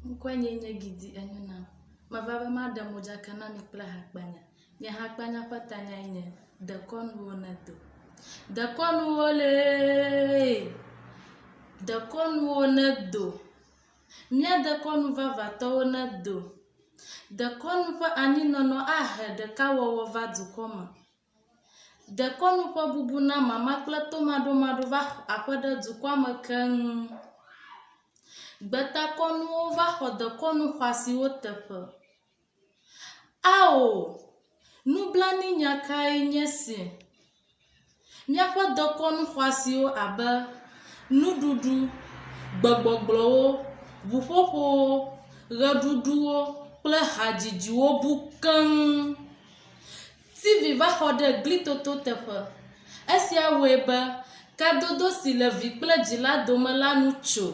Nkwenye nye gidi enyuna mababa madam moja kana mi kpla hakpanya nye hakpanya patanya nye dekon wonedo dekon wole dekon wonedo mia dekon vava to wonedo dekon pa ani nono ahe deka wowo va dukoma dekon pa bubuna mama kpla to mado va akwada dukoma kan Beta konu va hode konu kwasi wotepe. Ao, nublani nyakai nyesi. Miafa de konu kwasi wo abe nududu, gbogboglo, bupopo, redudu, ple hajiji wo bukan. TV va hode glitoto tepe. Esia webe, kadodo si le vikple jila domela nucho.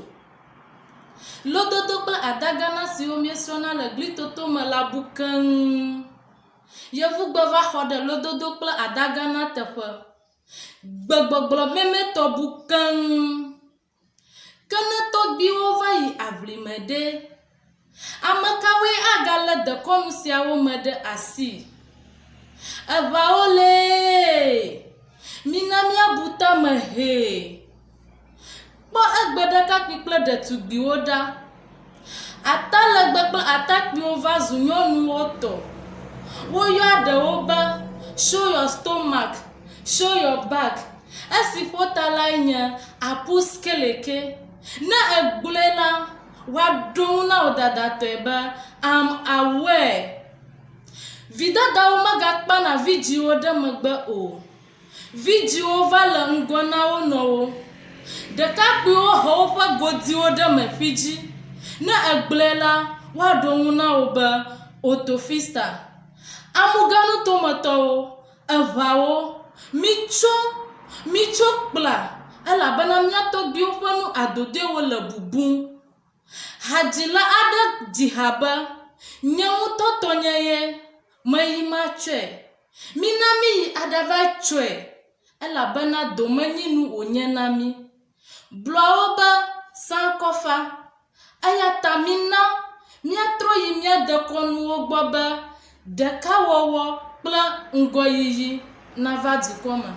Lododo kple adagana si wo miesona le glitoto me la bukan. Yevu gbe va xɔ ɖe lododo kple adagana teƒe. Gbegbɔgblɔ memetɔ bukan. Kene tɔgbiwo va yi aʋlime ɖe. Ame kawoe agale dekɔnu siawo me ɖe asi. Eʋawo le. Mina miabu tame he. Kpɔ egbe ɖekakpui kple ɖetugbiwo ɖa. Atalegbe kple atakpuiwo va zu nyɔnuwo tɔ. Woyɔ ɖewo be show your stomach, show your back. Esi ƒota lae nye apus keleke. Ne egblẽ la, woaɖo na wo dadatɔe be I'm aware. Vidadawo megakpana vidziwo ɖe megbe o. Vidziwo va le ŋgɔ na wo nɔwo. Ɖekakpuiwo he woƒe godiwo ɖe meƒi dzi. Ne egblẽ la, woaɖo na wo be otofista. Amuganu tometɔwo, eʋawo, mitso kpla elabena mia tɔgbiwo ƒe nu adodoewo le bubum. Hadzila aɖe dzi ha be nye ŋutɔ tɔnye ye meyi matsɔe. Mina miyi aɖava tsɔe elabena domenyinu wònye na mi. Bloawo be sankɔfa. Eya ta mina miatrɔ yi mia dekɔnuwo gbɔ be ɖekawɔwɔ kple ŋgɔyiyi nava dukɔ me.